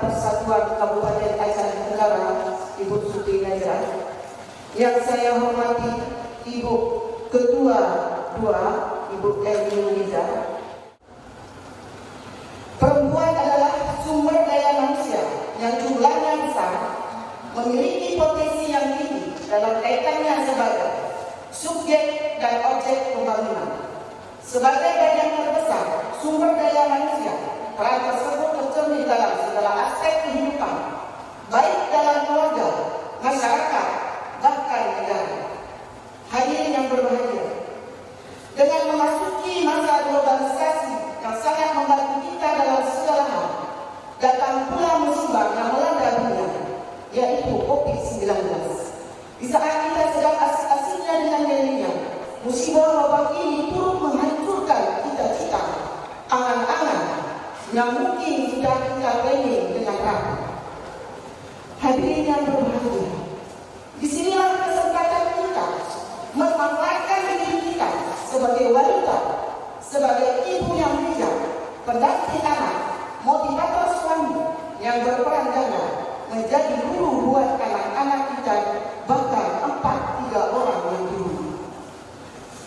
Persatuan Kabupaten Aceh Tenggara, Ibu Siti Najrah. Yang saya hormati Ibu Ketua 2, Ibu Eli Liza. Perempuan adalah sumber daya manusia yang jumlahnya besar, memiliki potensi yang tinggi dalam kaitannya sebagai subjek dan objek pembangunan. Sebagai bagian terbesar sumber daya manusia, peran tersebut tercermin dalam segala aspek kehidupan, baik dalam keluarga, masyarakat, bahkan negara. Hadirin yang berbahagia, dengan memasuki masa globalisasi yang sangat membantu kita dalam segala hal, datang pula musibah yang melanda dunia, yaitu COVID-19. Di saat kita sedang asik-asiknya dengan milenial, musibah wabah ini turut menghancurkan cita-cita, angan-angan yang mungkin sudah kita planning dengan rapi. Hadirin yang berbahagia, disinilah kesempatan kita memanfaatkan diri kita sebagai wanita, sebagai ibu yang bijak, pendamping anak, motivator suami yang berperan ganda, menjadi guru buat anak-anak kita, bahkan 4-3 orang yang dulu.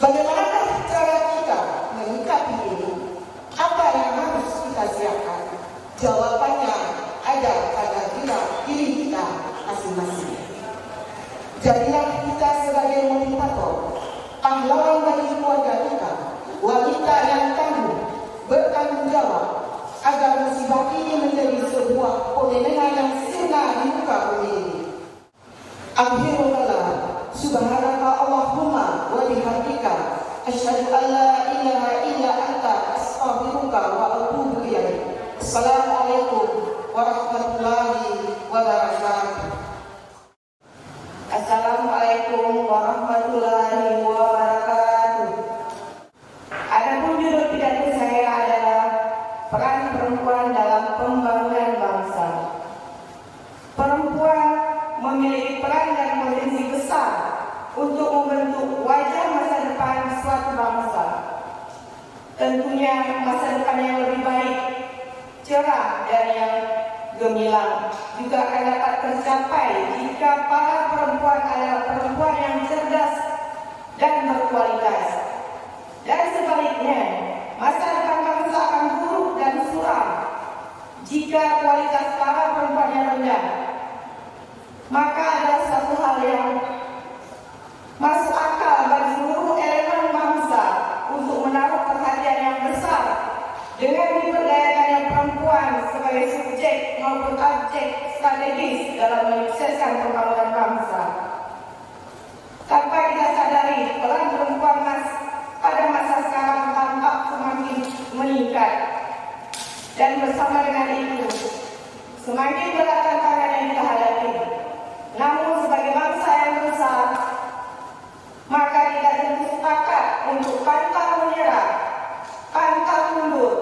Bagaimanakah cara kita menyikapi ini? Apa yang harus kita siapkan? Jawabannya ada pada diri kita masing-masing. Jadilah kita sebagai motivator, pahlawan bagi keluarga kita, wanita yang tangguh, bertanggung jawab, agar musibah ini menjadi sebuah fenomena yang sirna di muka bumi ini. Akhirullah, subhanaka Allahumma wa bihamdika, asyhadu an la ilaha illa anta, astaghfiruka wa atubu ilaik. Assalamualaikum warahmatullahi wabarakatuh. Assalamualaikum warahmatullahi wabarakatuh. Adapun judul pidato saya adalah peran perempuan dalam pembangunan bangsa. Perempuan memiliki peran dan potensi besar untuk membentuk wajah masa depan suatu bangsa. Tentunya masa depan yang lebih baik, cerah dan yang gemilang juga akan dapat tercapai jika para perempuan adalah perempuan yang cerdas dan berkualitas. Dan sebaliknya, masa depan bangsa akan buruk dan suram jika kualitas para perempuan yang rendah. Maka ada satu hal yang masuk akal bagi seluruh elemen bangsa untuk menaruh perhatian yang besar dengan diberdayakannya perempuan sebagai subjek maupun objek strategis dalam menyukseskan pembangunan bangsa. Tanpa kita sadari, peran perempuan pada masa sekarang tampak semakin meningkat. Dan bersama dengan itu, semakin berat tantangan yang kita hadapi. Namun sebagai bangsa yang besar, maka kita tentu sepakat untuk pantang menyerah, pantang mundur,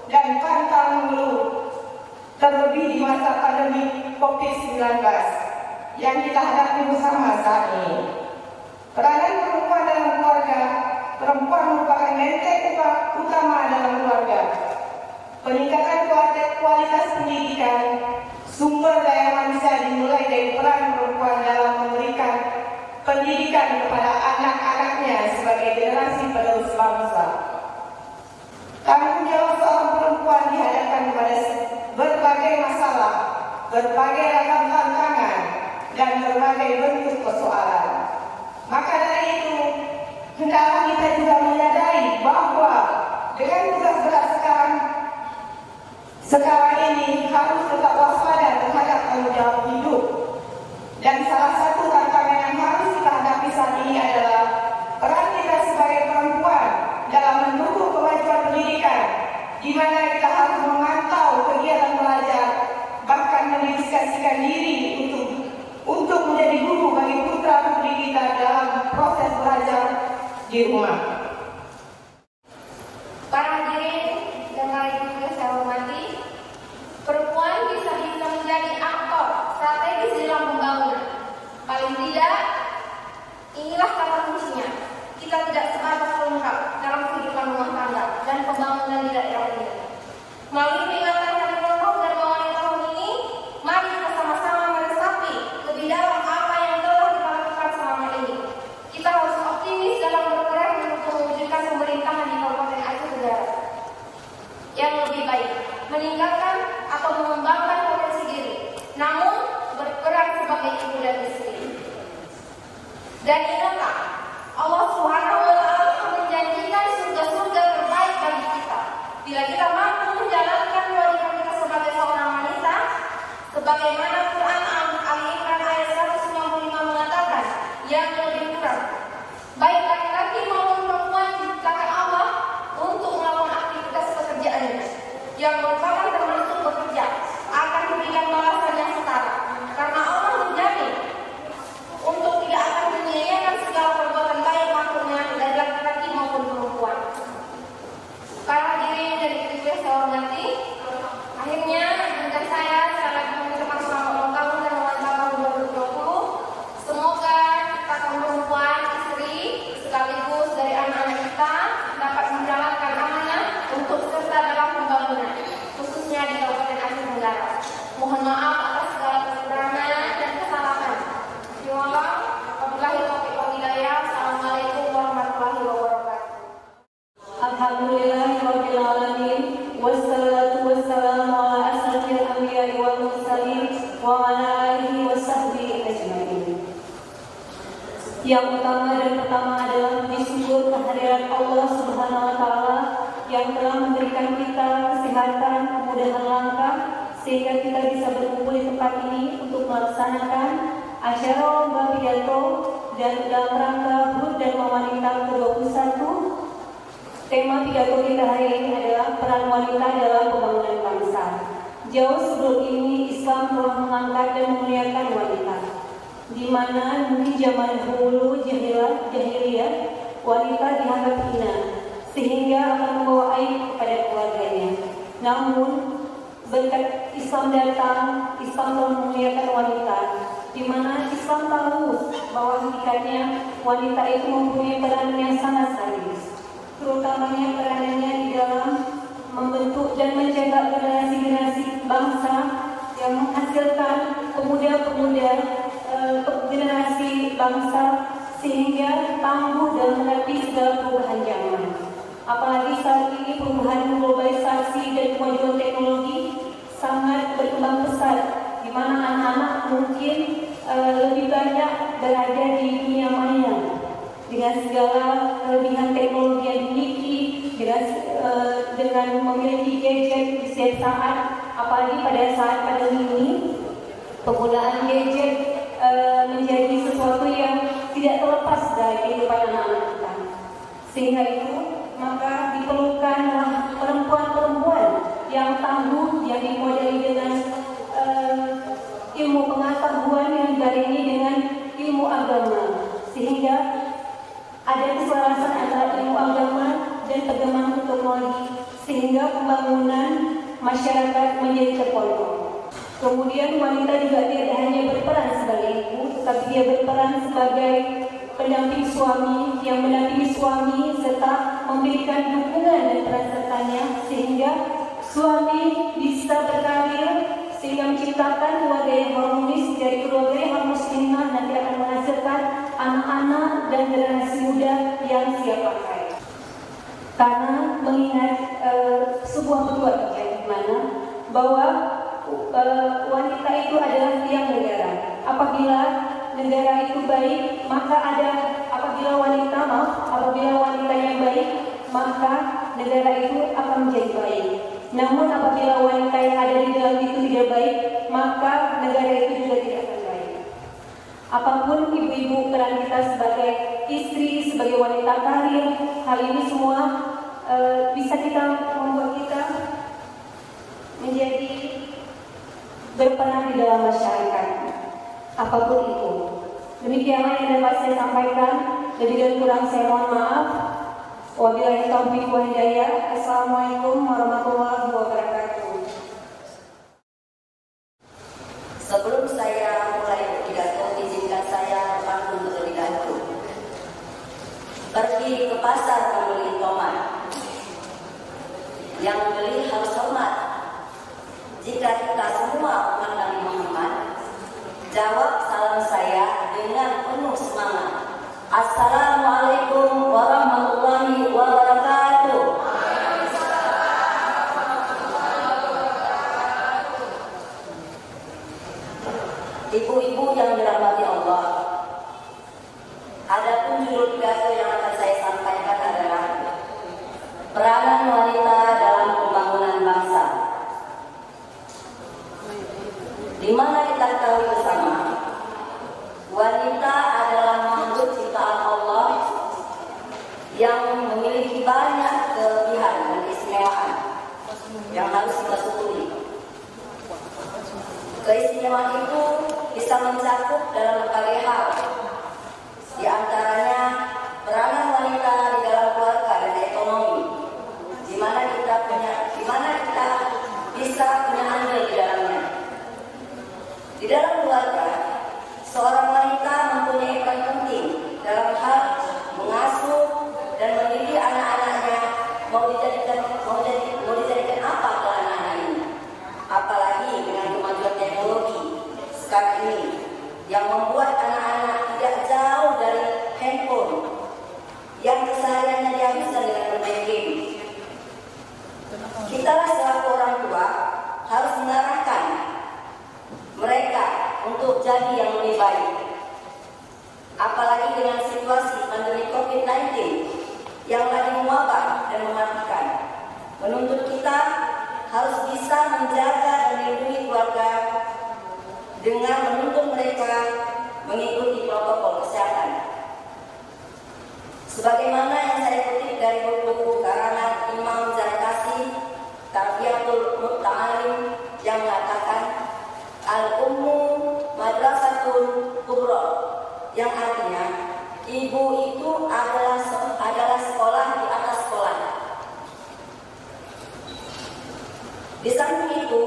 dan pantang mengeluh. Terlebih di masa pandemi COVID-19 yang kita hadapi bersama saat ini. Peranan perempuan dalam keluarga, perempuan merupakan benteng utama dalam keluarga. Peningkatan kualitas pendidikan, sumber daya manusia dimulai dari peran perempuan dalam memberikan pendidikan kepada anak-anaknya sebagai generasi penerus bangsa. Tanggung jawab seorang perempuan dihadapkan kepada berbagai masalah, berbagai ragam tantangan, dan berbagai bentuk persoalan. Maka dari itu, hendaklah kita juga menyadari bahwa dengan tugas berat sekarang ini harus tetap waspada terhadap tanggung jawab hidup. Dan salah satu tantangan yang harus kita hadapi saat ini adalah peran kita sebagai perempuan dalam mendukung kemajuan pendidikan, di mana kita harus memantau kegiatan belajar, bahkan mendedikasikan diri untuk menjadi guru bagi putra-putri kita dalam proses belajar di rumah. Para hadirin yang lain juga saya hormati, perempuan bisa menjadi aktor strategis dalam pembangunan. Paling tidak, inilah kata kuncinya. Kita tidak sebatas pelengkap dalam kehidupan rumah tangga dan pembangunan di daerah ini. Melalui peringatan Hari Perempuan dan Wanita tahun ini, Dan ingatlah, Allah Subhanahu wa Ta'ala menjanjikan surga-surga terbaik bagi kita bila kita mampu menjalankan kewajiban kita sebagai seorang wanita, sebagaimana Quran Ali Imran ayat 195 mengatakan yang lebih kurang, baik laki-laki maupun perempuan diciptakan Allah untuk melakukan aktivitas pekerjaannya, yang merupakan termasuk bekerja akan diberikan balasan yang setara, karena Allah menjamin untuk tidak akan menyia-nyiakan segala perbuatan baik makhluknya dari laki-laki maupun perempuan. Para hadirin dan ibu-ibu saya hormati, akhirnya dengan saya lagi mengucapkan selamat ulang tahun dan ulang tahun 2020. Semoga kita kaum perempuan, istri, sekaligus dari anak-anak kita dapat menjalankan amanah untuk serta dalam pembangunan, khususnya di Kabupaten Aceh Tenggara. Mohon maaf atas segala kekurangan dan kesalahan. Wabillahi taufiq wal hidayah. Assalamualaikum warahmatullahi wabarakatuh. Alhamdulillahirabbil alamin, wassalatu wassalamu ala asyrafil anbiya'i wal mursalin wa ala alihi wasahbihi ajmain. Yang utama dan pertama adalah bersyukur kehadiran Allah Subhanahu wa Ta'ala yang telah memberikan kita kesehatan, kemudahan langkah sehingga kita bisa berkumpul di tempat ini untuk melaksanakan acara lomba pidato dan dalam rangka HUT dan Wanita ke-21. Tema pidato kita hari ini adalah peran wanita dalam pembangunan bangsa. Jauh sebelum ini Islam telah mengangkat dan memuliakan wanita, di mana mungkin zaman dahulu jahiliyah wanita dianggap hina sehingga akan membawa aib kepada keluarganya. Namun berkat Islam datang, Islam telah memuliakan wanita, di mana Islam tahu bahwa hakikatnya wanita itu mempunyai peran yang sangat strategis, terutamanya peranannya di dalam membentuk dan mencetak generasi-generasi bangsa yang menghasilkan pemuda-pemuda generasi bangsa sehingga tangguh dalam menghadapi segala perubahan zaman. Apalagi saat ini perubahan globalisasi dan kemajuan teknologi sangat berkembang pesat, di mana anak-anak mungkin lebih banyak berada di dunia maya dengan segala kelebihan teknologi yang dimiliki, dengan memiliki gadget di setiap saat. Apalagi pada saat pandemi ini, penggunaan gadget menjadi sesuatu yang tidak terlepas dari kehidupan anak-anak kita. Sehingga itu maka diperlukanlah perempuan-perempuan yang tangguh, yang dimodali dengan ilmu pengetahuan yang dibarengi dengan ilmu agama, sehingga ada keselarasan antara ilmu agama dan perkembangan teknologi, sehingga pembangunan masyarakat menjadi terkontrol. Kemudian wanita juga tidak hanya berperan sebagai ibu, tetapi dia berperan sebagai pendamping suami yang mendampingi suami serta memberikan dukungan dan peran sertanya sehingga suami bisa berkarir, sehingga menciptakan keluarga yang harmonis. Dari keluarga yang harmonis ini nanti akan menghasilkan anak-anak dan generasi muda yang siap pakai. Karena mengingat sebuah perbuatan di mana bahwa wanita itu adalah tiang negara. Apabila negara itu baik, maka apabila wanita yang baik, maka negara itu akan menjadi baik. Namun apabila wanita yang ada di dalam itu tidak baik, maka negara itu juga tidak akan baik. Apapun ibu-ibu peran kita sebagai istri, sebagai wanita karir, hal ini semua bisa kita membuat kita menjadi berperan di dalam masyarakat. Apapun itu. Demikianlah yang dapat saya sampaikan. Lebih dan kurang saya mohon maaf. Wabillahi taufiq wal hidayah. Assalamualaikum warahmatullahi wabarakatuh. Sebelum saya mulai berpidato, izinkan saya berpantun terlebih dahulu. Pergi ke pasar membeli tomat. Yang beli harus hormat. Jika kita semua umat Nabi Muhammad, jawab salam saya dengan penuh semangat. Assalamualaikum warahmatullahi wabarakatuh. Ibu-ibu yang dirahmati Allah, Adapun judul pidato yang akan saya sampaikan adalah peranan wanita dalam pembangunan bangsa. Di mana kita tahu bersama, wanita adalah makhluk ciptaan Allah yang memiliki banyak kelebihan dan keistimewaan yang harus kita syukuri. Keistimewaan itu bisa mencakup dalam berbagai hal. Di antaranya peranan wanita di dalam keluarga dan ekonomi, di mana kita bisa punya andil di dalamnya. Di dalam keluarga, seorang wanita mempunyai peran penting dalam hal mengasuh dan mendidik anak-anaknya mau dijadikan apa ke anak-anak ini. Apalagi dengan kemajuan teknologi sekarang ini yang membuat anak-anak tidak jauh dari handphone yang kesehariannya dihabiskan dengan bermain game. Kita selaku orang tua harus mengarahkan mereka untuk jadi yang lebih baik. Apalagi dengan situasi pandemi COVID-19 yang lagi mewabah dan mematikan, menuntut kita harus bisa menjaga dan melindungi keluarga dengan menuntut mereka mengikuti protokol kesehatan. Sebagaimana yang saya kutip dari buku karangan Imam Zarkasi, Tarbiyatul Muta'alim, yang mengatakan Al-Ummu Madrasatul Kubra, yang artinya ibu itu adalah sekolah di atas sekolah. Di samping itu,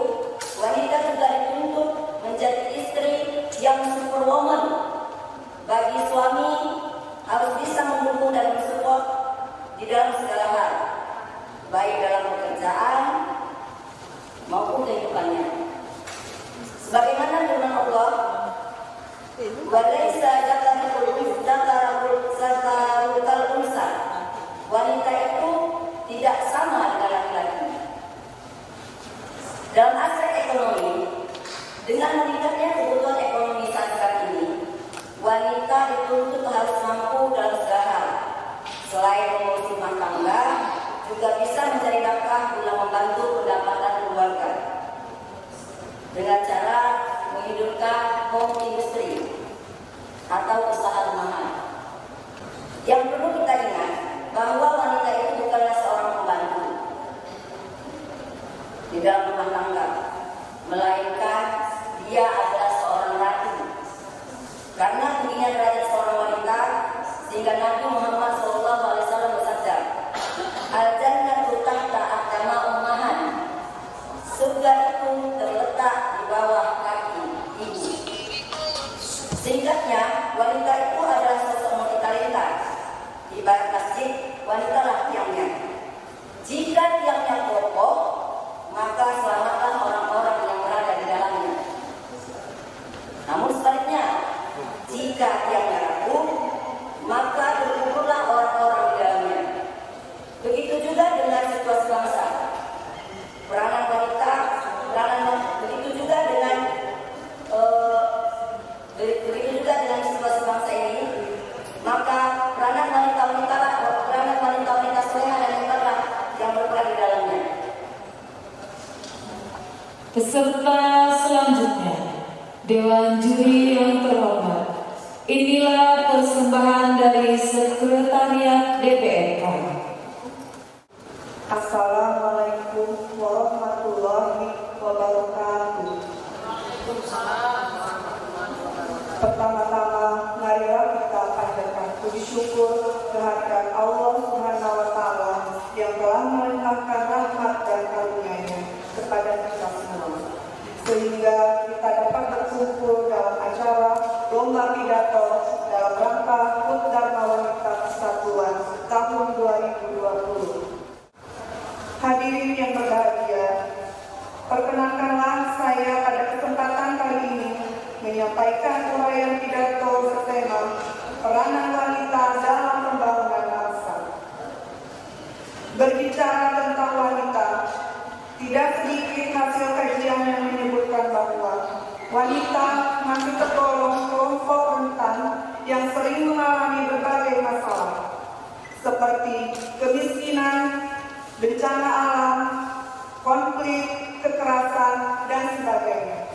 wanita juga dituntut menjadi istri yang superwoman. Bagi suami harus bisa mendukung dan mensupport di dalam segala hal, baik dalam pekerjaan maupun kehidupannya. Sebagaimana firman Allah, "Walaysa zakarul unsa." Wanita itu tidak sama dengan laki-laki. Dalam aspek ekonomi, dengan meningkatnya kebutuhan ekonomi saat ini, wanita dituntut harus mampu dalam segala hal. Selain mengurus rumah tangga, juga bisa mencari nafkah guna membantu pendapatan keluarga dengan cara menghidupkan home industry atau usaha rumahan. Yang perlu kita ingat bahwa wanita itu bukanlah seorang pembantu di dalam rumah tangga, melainkan dia adalah seorang ratu. Karena tingginya derajat seorang wanita, sehingga Nabi Muhammad SAW bersabda, "Al-jannatu tahta aqdama ummahan." Surga itu terletak di bawah kaki ibu. Singkatnya, wanita itu adalah sosok multitalenta. Ibarat masjid, wanita lah tiangnya. Jika tiangnya kokoh, maka selamatlah orang-orang yang berada di dalamnya. Namun sebaliknya, jika tiangnya rapuh, maka terkuburlah orang-orang di dalamnya. Begitu juga dengan situasi bangsa. Peranan wanita, begitu juga dengan situasi bangsa ini, maka peranan wanita soleha dan hebatlah yang berperan di dalamnya. Peserta selanjutnya, Dewan Juri yang terhormat, inilah persembahan dari Sekretariat DPRK. Assalamualaikum warahmatullahi wabarakatuh. Pertama-tama, marilah kita panjatkan puji syukur kehadirat Allah Subhanahu wa Ta'ala yang telah melimpahkan rahmat dan karunia-Nya kepada kita semua, sehingga kita dapat berkumpul dalam acara lomba pidato dalam rangka HUT Dharma Wanita Persatuan tahun 2020. Hadirin yang berbahagia, perkenankanlah saya pada kesempatan kali ini menyampaikan uraian pidato bertema peranan wanita dalam pembangunan bangsa. Berbicara tentang wanita, tidak sedikit hasil kajian yang menyebutkan bahwa wanita masih tergolong kelompok rentan yang sering mengalami berbagai masalah, seperti kemiskinan, bencana alam, konflik, kekerasan, dan sebagainya.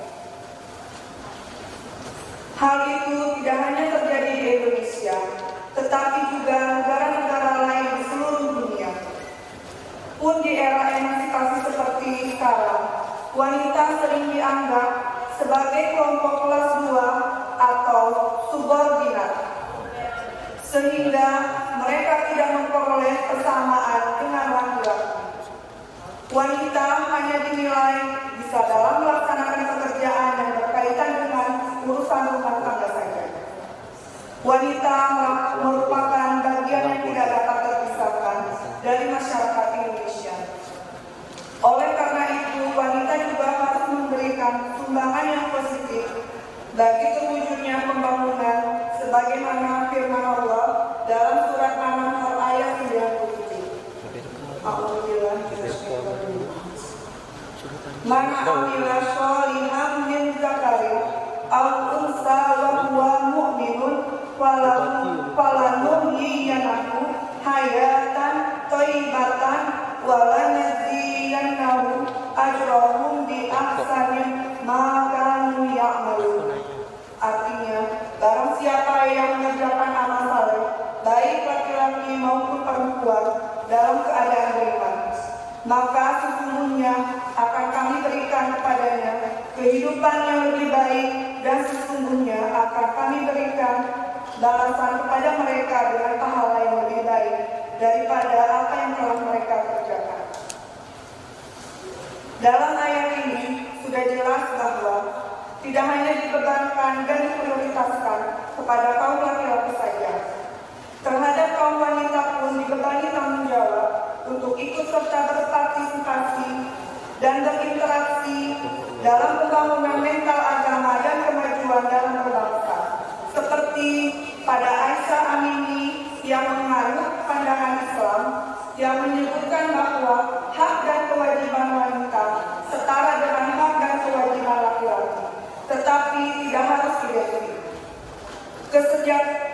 Hal itu tidak hanya terjadi di Indonesia, tetapi juga negara-negara lain di seluruh dunia. Pun di era emansipasi seperti sekarang, wanita sering dianggap sebagai kelompok kelas 2 atau subordinat, sehingga mereka tidak memperoleh kesamaan dengan laki-laki. Wanita hanya dinilai bisa dalam melaksanakan pekerjaan yang berkaitan dengan urusan rumah tangga saja. Wanita merupakan bagian yang tidak dapat terpisahkan dari masyarakat Indonesia. Oleh karena itu, wanita juga harus memberikan sumbangan yang positif bagi terwujudnya pembangunan sebagaimana firman Allah dalam surat An-Nahl ayat 97. Man amila sholihan min zakarin aw unsa wa huwa mu'minun falanuhyiyanahu hayatan thayyibatan wa lanajziyannahu ajrahum bi ahsani ma kanu ya'malun. Artinya, barang siapa yang mengerjakan amal saleh, baik laki-laki maupun perempuan, dalam keadaan beriman, maka sesungguhnya akan kami berikan kepadanya kehidupan yang lebih baik, dan sesungguhnya akan kami berikan balasan kepada mereka dengan pahala yang lebih baik daripada apa yang telah mereka kerjakan. Dalam ayat ini sudah jelas bahwa tidak hanya dibebankan dan diprioritaskan kepada kaum laki-laki saja. Terhadap kaum wanita pun dibebani tanggung jawab untuk ikut serta berpartisipasi dan berinteraksi dalam pembangunan mental agama dan kemajuan dalam berbangsa. Seperti pada Aisyah Amini yang menganut pandangan Islam yang menyebutkan bahwa hak dan kewajiban wanita setara dengan hak dan kewajiban laki-laki, tetapi tidak harus identik.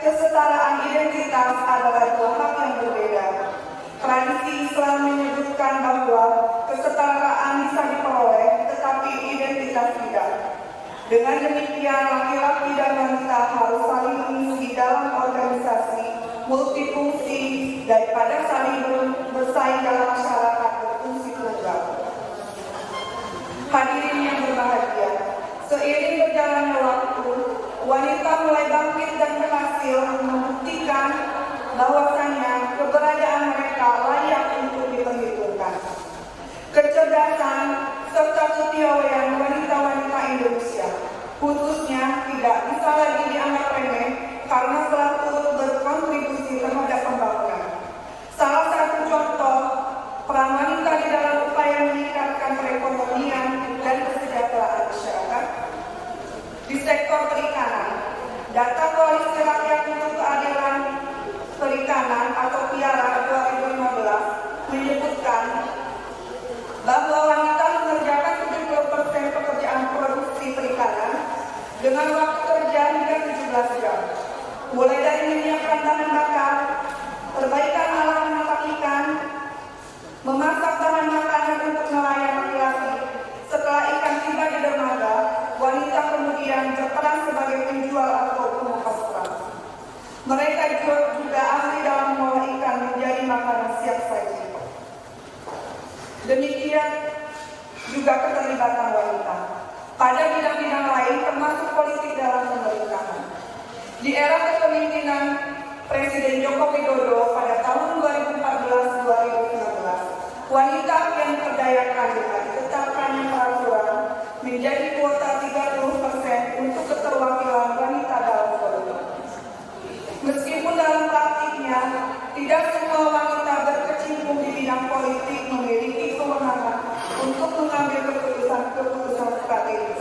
Kesetaraan identitas adalah dua hak yang berbeda. Tradisi Islam menyebutkan bahwa kesetaraan bisa diperoleh, tetapi identitas tidak. Dengan demikian, laki-laki dan wanita harus saling mengisi dalam organisasi multifungsi daripada saling bersaing dalam masyarakat berfungsi tunggal. Hadirin yang berbahagia, seiring berjalannya waktu, wanita mulai bangkit dan berhasil membuktikan bahwasanya keberadaan mereka layak untuk diperhitungkan. Kecerdasan serta kepiawaian wanita-wanita Indonesia khususnya tidak bisa lagi dianggap remeh karena telah turut berkontribusi terhadap pembangunan. Salah satu contoh peran wanita di dalam upaya meningkatkan perekonomian dan kesejahteraan masyarakat di sektor perikanan. Data Koalisi Rakyat untuk Keadilan Perikanan atau KIARA 2015 menyebutkan bahwa wanita mengerjakan 70% pekerjaan produksi perikanan dengan waktu kerja hingga 17 jam. Mulai dari menyiapkan bahan bakar, perbaikan alat menangkap ikan, memasak bahan makanan untuk nelayan laki-laki. Setelah ikan tiba di dermaga, wanita kemudian berperan sebagai penjual atau pengupas perang. Mereka juga ahli dalam mengolah ikan menjadi makanan siap saji. Demikian juga keterlibatan wanita pada bidang-bidang lain termasuk politik dalam pemerintahan. Di era kepemimpinan Presiden Joko Widodo pada tahun 2014-2015, wanita yang diperdayakan dengan ditetapkannya peraturan menjadi kuota 30% untuk keterwakilan wanita dalam politik. Meskipun dalam praktiknya tidak semua wanita berkecimpung di bidang politik memiliki kewenangan untuk mengambil keputusan strategis.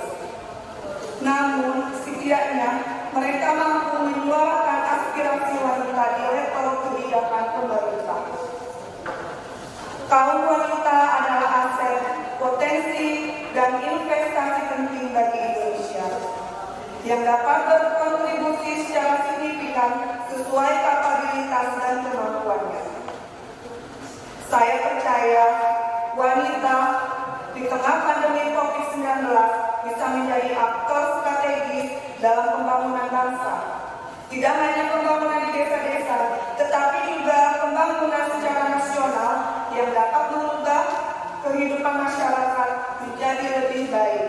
Namun, setidaknya mereka mampu menyuarakan aspirasi wanita di level kebijakan pemerintah. Kaum wanita adalah aset, potensi, dan investasi penting bagi Indonesia yang dapat berkontribusi berkontribusi secara signifikan sesuai kapabilitas dan kemampuannya. Saya percaya wanita di tengah pandemi COVID-19 bisa menjadi aktor strategis dalam pembangunan bangsa. Tidak hanya pembangunan di desa-desa, tetapi juga pembangunan secara nasional yang dapat mengubah kehidupan masyarakat menjadi lebih baik.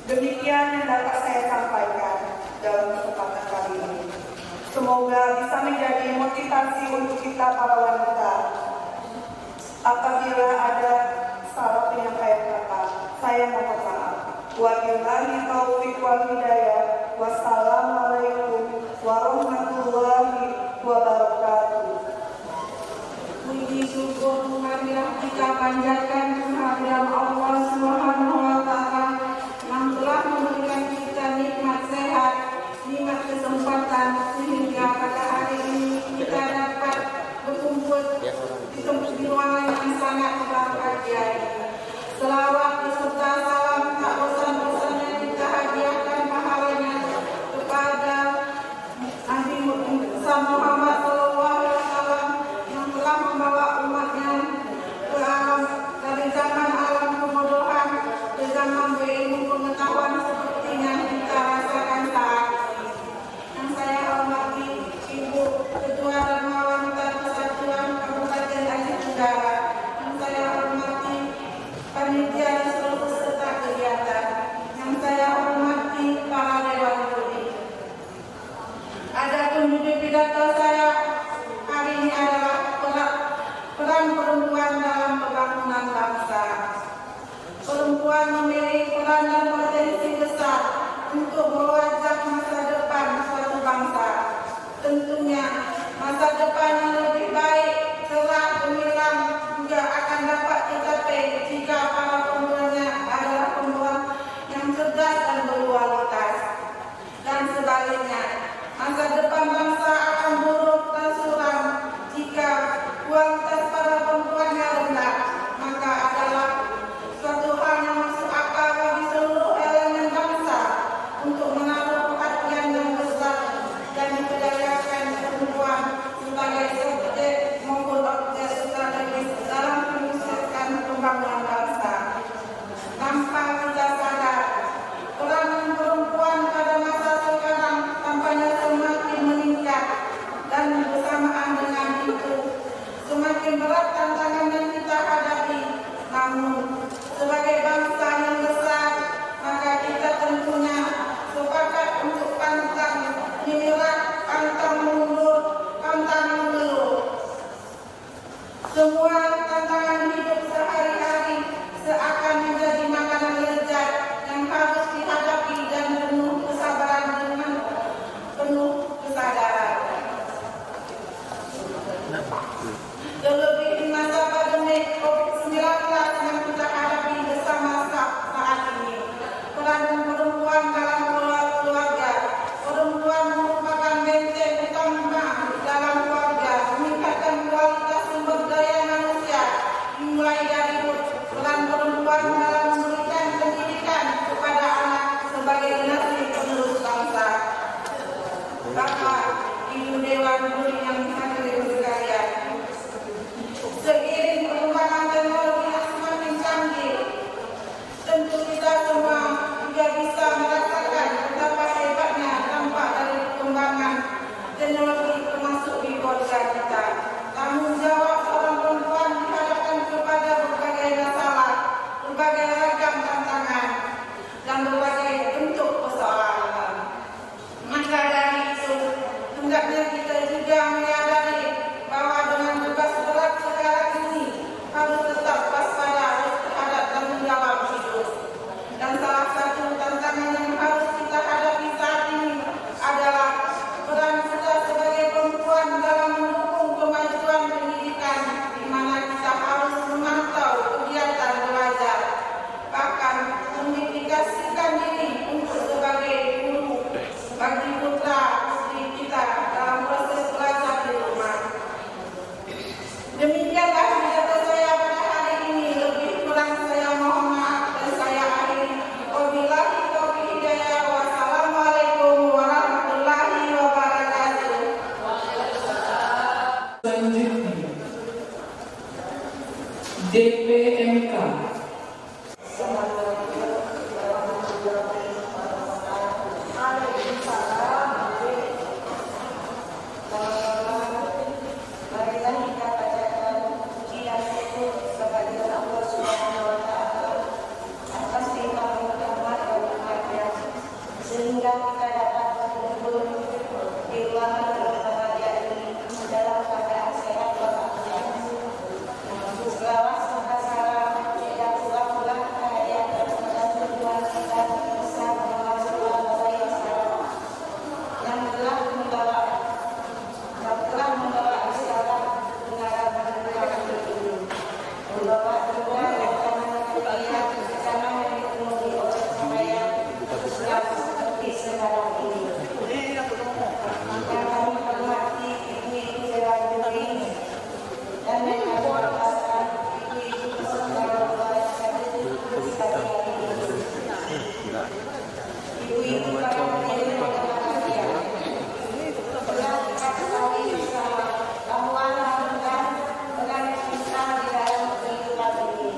Demikian yang dapat saya sampaikan dalam kesempatan kali ini. Semoga bisa menjadi motivasi untuk kita para wanita. Apabila ada salah penyampaian kata, saya mohon maaf. Wabillahi taufiq wal hidayah. Wassalamualaikum warahmatullahi wabarakatuh. Puji syukur marilah kita panjatkan kehadiran Allah Subhanahu wa taala yang telah memberikan kita nikmat sehat, nikmat kesempatan sehingga pada hari ini kita dapat berkumpul di ruangan yang sangat berbahagia ini. Selawat beserta salam tak bosan-bosannya kita hadiahkan pahalanya kepada Nabi Muhammad SAW yang telah membawa umatnya ke alam dari zaman alam kebodohan ke zaman berilmu pengetahuan seperti yang kita rasakan saat ini. Yang saya hormati Ibu Ketua Dharma Wanita Persatuan Kabupaten Aceh Tenggara, yang saya hormati panitia dan seluruh peserta kegiatan, yang saya hormati para dewan juri. Adapun judul pidato saya hari ini adalah peran perempuan dalam pembangunan bangsa. Perempuan memiliki peran dan potensi besar untuk mewajak masa depan suatu bangsa. Tentunya masa depan yang lebih baik, cerah, gemilang juga akan dapat dicapai jika para pemudanya adalah perempuan yang cerdas dan berkualitas. Dan sebaliknya, masa depan bangsa akan buruk dan suram jika kualitas para perempuannya rendah. Maka adalah suatu hal yang masuk akal bagi seluruh elemen bangsa untuk menaruh perhatian yang besar dan diberdayakan perempuan sebagai subjek maupun objek strategis dalam menyukseskan pembangunan bangsa. Tanpa kita sadar, peran perempuan sekarang ini. Yang kami hormati ibu-ibu dewan juri dan yang kami hormatkan ibu-ibu peserta lomba sekalian ini. Ibu-ibu para hadirin yang berbahagia, telah kita ketahui bersama bahwa wanita peran kita di dalam kehidupan ini.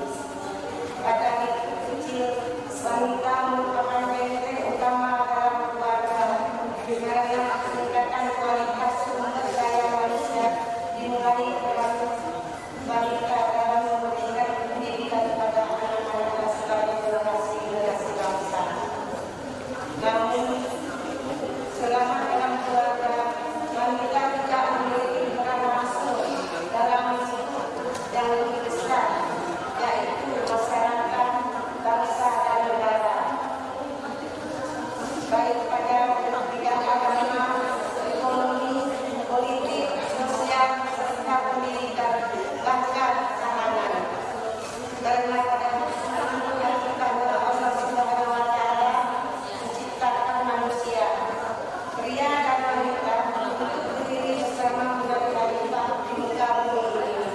Pada kecil, wanita merupakan benteng utama dalam keluarga karena meningkatkan kualitas sumber daya manusia dimulai dengan wanita dalam memberikan pendidikan pada anak-anak sebagai generasi bangsa. Namun, selama dalam keluarga, wanita tidak memiliki peran langsung dalam yang lebih besar, yaitu masyarakat, bangsa, dan negara. Baik pada bidang agama, ekonomi, politik, sosial, serta pendidikan, bahkan keamanan. Karena pada kita Allah Subhanahu wa Ta'ala menciptakan manusia, pria dan wanita, untuk berdiri bersama menjadi khalifah di muka bumi ini.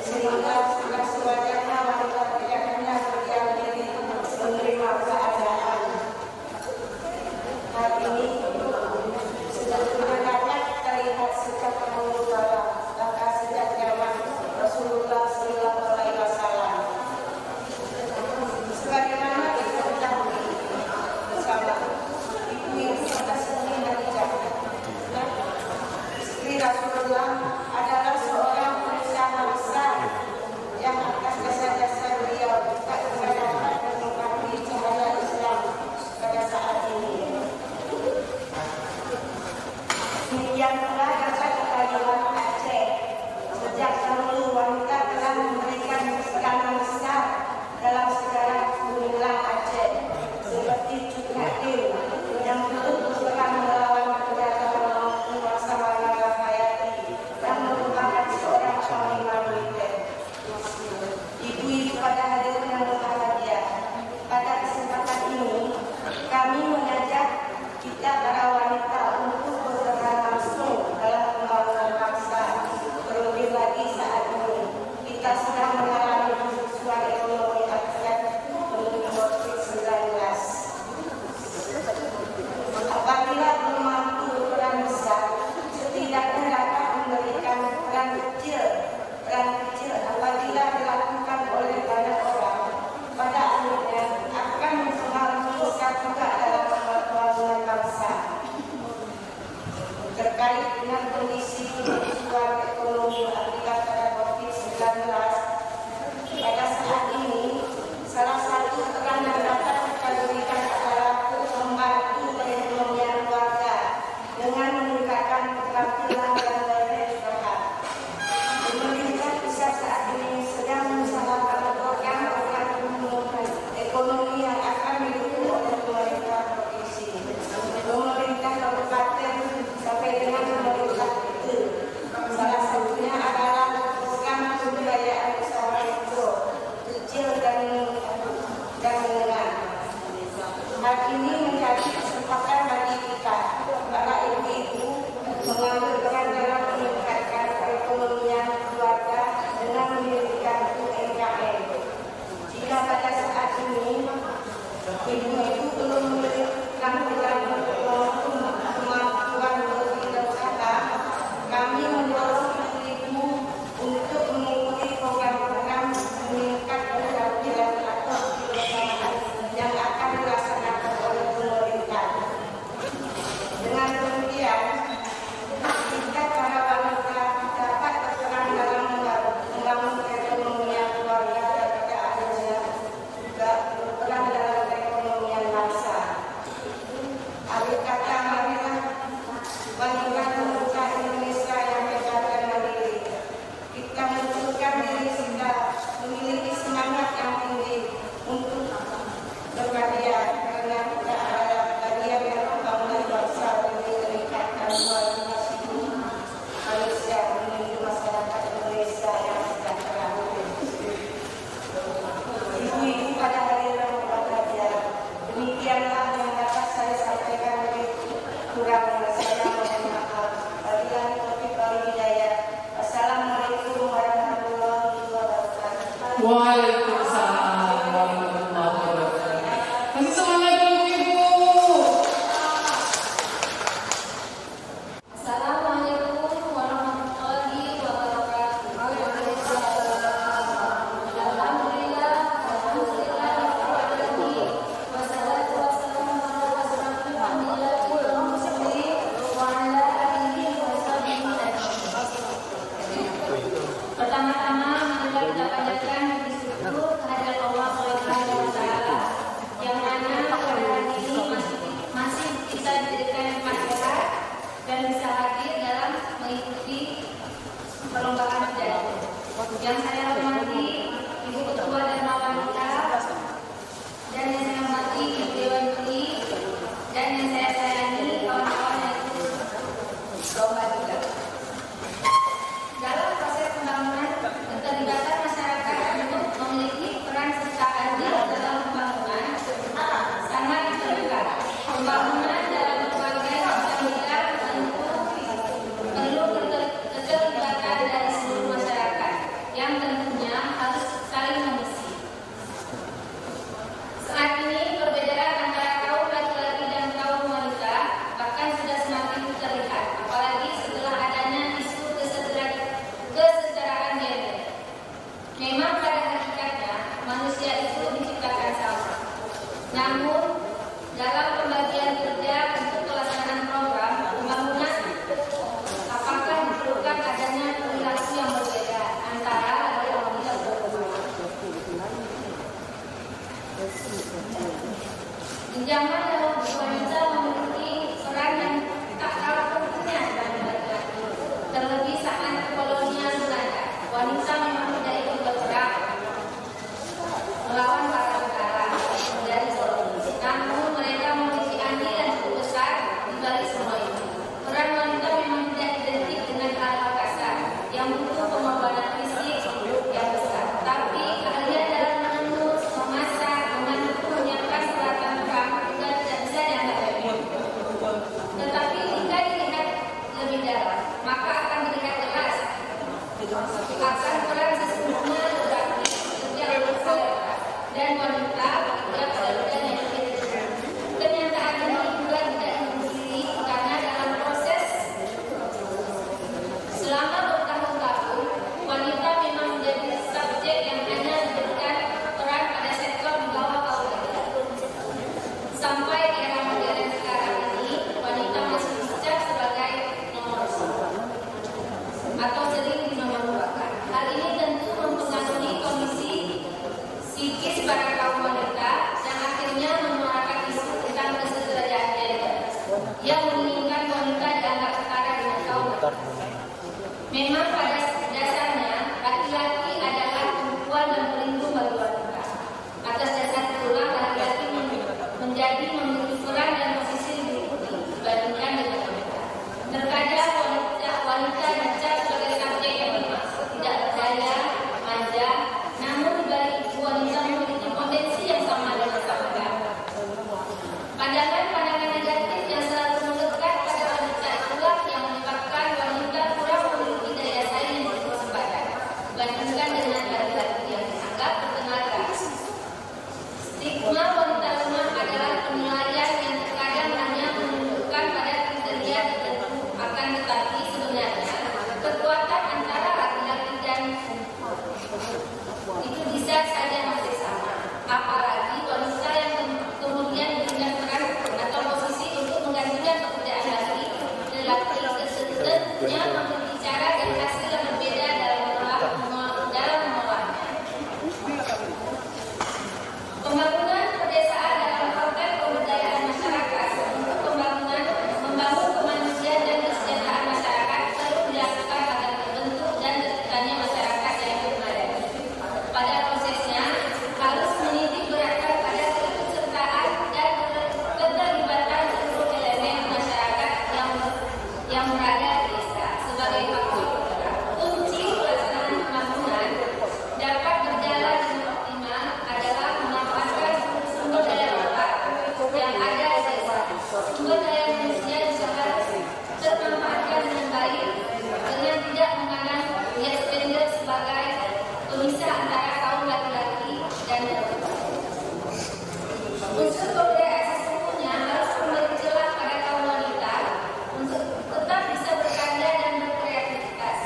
Sehingga sudah sewajarnya wanita tidak hanya berdiam diri menerima keadaan. Hal ini sudah banyak terlihat sejak dahulu kala, bahkan sejak zaman Rasulullah SAW. Sebagaimana kita ketahui bersama, ibu serta Siti Khadijah, istri Rasulullah, adalah seorang pengusaha besar yang atas jasa-jasa beliau tak bisa dapat menikmati cahaya Islam pada saat ini. Demikian pula dapat kekayaan Aceh. Sejak dahulu wanita telah memberikan peranan besar dalam sejarah gemilang Aceh, seperti Cut Nyadim yang turut berperan melawan penjajahan maupun Laksamana Rahayati yang merupakan seorang panglima militer. Ibu-ibu pada hadirin yang berbahagia, pada kesempatan ini kami mengajak kita para wanita untuk berperan langsung dalam pembangunan bangsa. Terlebih lagi saat ini kita sedang mengalami kesulitan ekonomi akibat pandemi COVID-19. Apabila belum mampu berperan besar, setidaknya dapat memberikan peran kecil apabila dilakukan oleh banyak orang, pada akhirnya akan mempengaruhi besar juga dalam pembangunan bangsa. Terkait dengan kondisi kebutuhan ekonomi akibat pada COVID-19, pada saat ini salah satu peran yang dapat kita berikan adalah membantu perekonomian keluarga dengan meningkatkan keterampilan dan daya usaha. Pemerintah pusat saat ini sedang melaksanakan program ekonomi yang akan didukung oleh pemerintah provinsi, pemerintah kabupaten sampai dengan pemerintah itu memiliki peran dan posisi lebih tinggi dibandingkan dengan wanita. Terkadang wanita dicap sebagai subjek yang lemah, tidak berdaya, manja, namun dibalik itu wanita memiliki potensi yang sama dengan laki-laki. Pandangan-pandangan negatif yang selalu melekat pada wanita itulah yang menyebabkan wanita kurang memiliki daya saing dan kesempatan dibandingkan dengan laki-laki yang dianggap bertenaga. Stigma wanita lemah adalah penilaian yang terkadang hanya menunjukkan pada kriteria tertentu, akan tetapi sebenarnya kekuatan antara laki-laki dan itu bisa saja masih sama. Apalagi wanita yang kemudian diberikan peran atau posisi untuk menggantikan pekerjaan laki-laki tentunya memiliki cara dan hasil yang berbeda dalam mengolahnya. Pembangunan pedesaan dalam konteks pemberdayaan masyarakat untuk membangun kemanusiaan dan kesejahteraan masyarakat perlu dilakukan agar terbentuk dan terciptanya masyarakat yang memadai. Pada prosesnya harus menitik beratkan pada keikutsertaan dan keterlibatan seluruh elemen masyarakat yang berada di desa sebagai faktor penggerak. Kunci pelaksanaan pembangunan dapat berjalan dengan optimal adalah memanfaatkan sumber daya alam yang ada di desa. Sumber daya manusia bisa termanfaatkan dengan baik dengan tidak memandang bias gender sebagai pemisah antara kaum laki-laki dan perempuan. Unsur pemberdayaan sesungguhnya harus memberi celah pada kaum wanita untuk tetap bisa berkarya dan berkreativitas.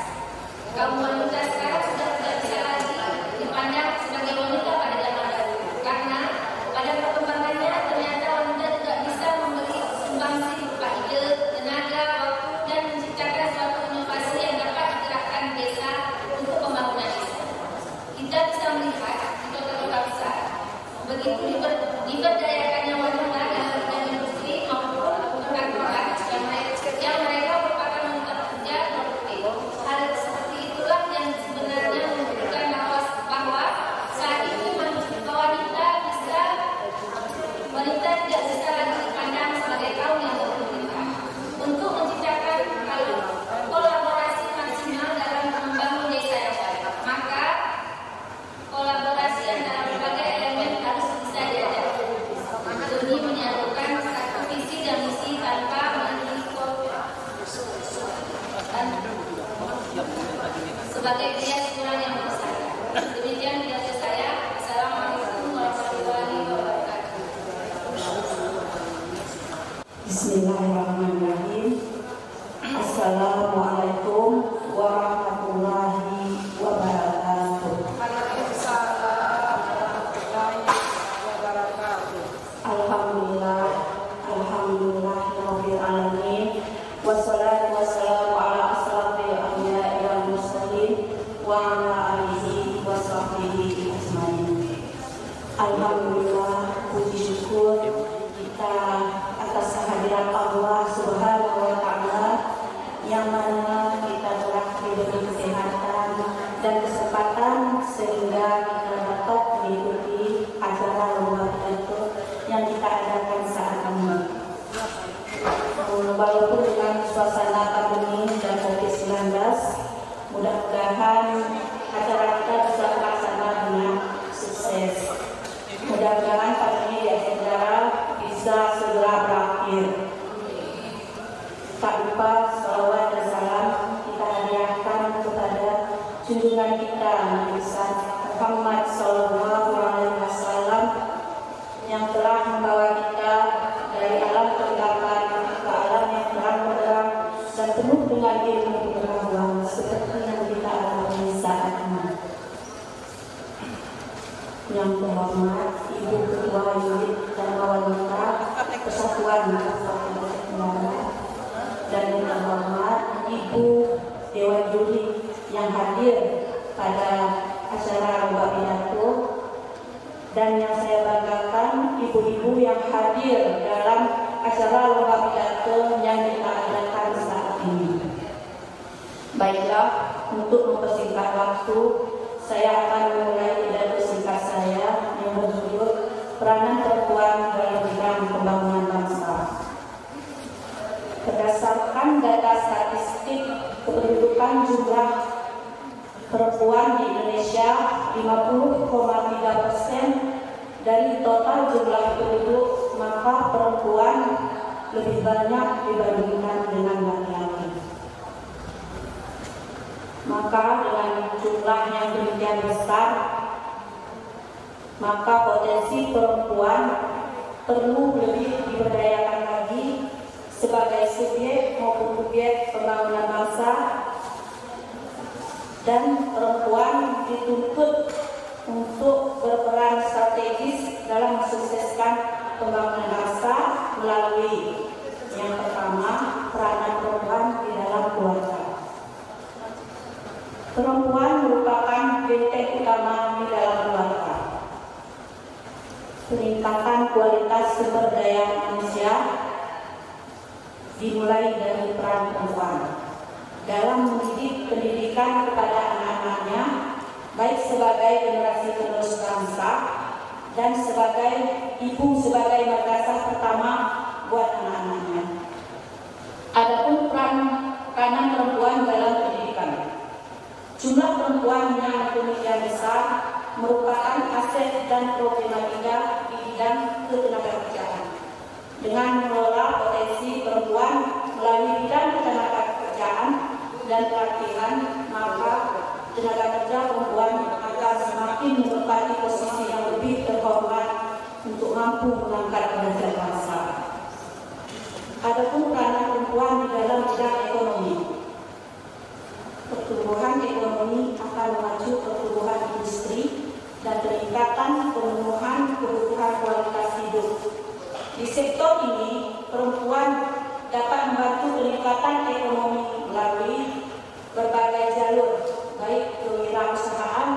Kaum wanita sekarang sudah tidak bisa lagi dipandang sebagai wanita pada zaman dahulu, karena pada perkembangannya ternyata wanita juga bisa memberi sumbangsi berupa ide, tenaga, waktu, dan menciptakan suatu inovasi yang dapat digerakkan di desa untuk pembangunan desa. Kita bisa melihat di kota-kota besar begitu diberdayakannya wanita dalam bidang industri maupun perkantoran yang mereka merupakan wanita pekerja produktif. Hal seperti itulah yang sebenarnya menunjukkan bahwa saat ini wanita tidak bisa lagi dipandang sebagai kaum yang berpikir. Untuk menciptakan kolaborasi maksimal dalam membangun desa yang baik, maka kolaborasi antara berbagai elemen harus bisa diajak demi menyatukan satu visi dan misi tanpa sebagai bias kurang yang besar. Demikian penjelasan saya. Assalamualaikum warahmatullahi wabarakatuh. Bismillahirrahmanirrahim. Assalamualaikum warahmatullahi wabarakatuh. Alhamdulillah, alhamdulillahirabbil alamin. Wassalatu wassalamu ala asrofil anbiya'i wal mursalin wa ala alihi wa sahbihi ajmain. Alhamdulillah, puji syukur kita atas kehadiran Allah Subhanahu wa taala yang mana kita telah diberi kesehatan dan kesempatan sehingga kita dapat mengikuti acara lomba pidato yang kita adakan saat ini. Walaupun dengan suasana pandemi dan COVID-19, mudah-mudahan acara kita bisa terlaksana dengan sukses. Mudah-mudahan pandemi di Asia Tenggara bisa segera berakhir. Tak lupa salawat dan salam kita hadiahkan kepada junjungan kita Nabi Muhammad SAW yang telah membawa kita dari alam kegelapan ke alam yang terang benderang dan penuh dengan ilmu pengetahuan seperti yang kita alami saat ini. Yang terhormat Ibu Ketua Unit Dharma Wanita Persatuan Kabupaten Tenggara dan yang terhormat Ibu Dewan Juri yang hadir pada acara lomba pidato dan yang saya banggakan ibu-ibu yang hadir dalam acara lomba pidato yang kita adakan saat ini. Baiklah, untuk mempersingkat waktu, saya akan memulai pidato singkat saya yang berjudul peranan perempuan dalam bidang pembangunan bangsa. Berdasarkan data statistik kependudukan jumlah perempuan di Indonesia 50,3% dari total jumlah penduduk, maka perempuan lebih banyak dibandingkan dengan laki-laki. Maka dengan jumlah yang demikian besar, maka potensi perempuan perlu lebih diberdayakan lagi sebagai subjek maupun objek pembangunan bangsa, dan perempuan dituntut untuk berperan strategis dalam mensukseskan pembangunan bangsa melalui yang pertama, peranan perempuan di dalam keluarga. Perempuan merupakan benteng utama di dalam keluarga. Peningkatan kualitas sumber daya manusia dimulai dari peran perempuan dalam mendidik pendidikan kepada anak-anaknya, baik sebagai generasi penerus bangsa dan sebagai ibu, sebagai madrasah pertama buat anak-anaknya. Adapun peranan perempuan dalam pendidikan, jumlah perempuan yang demikian besar merupakan aset dan problematika di bidang ketenagakerjaan. Dengan mengelola potensi perempuan melalui bidang ketenagakerjaan dan pelatihan, maka tenaga kerja perempuan akan semakin menempati posisi yang lebih terhormat untuk mampu mengangkat derajat bangsa. Adapun peranan perempuan di dalam bidang ekonomi, pertumbuhan ekonomi akan memacu pertumbuhan industri dan peningkatan pemenuhan kebutuhan kualitas hidup. Di sektor ini, perempuan dapat membantu peningkatan ekonomi melalui berbagai jalur, baik kewirausahaan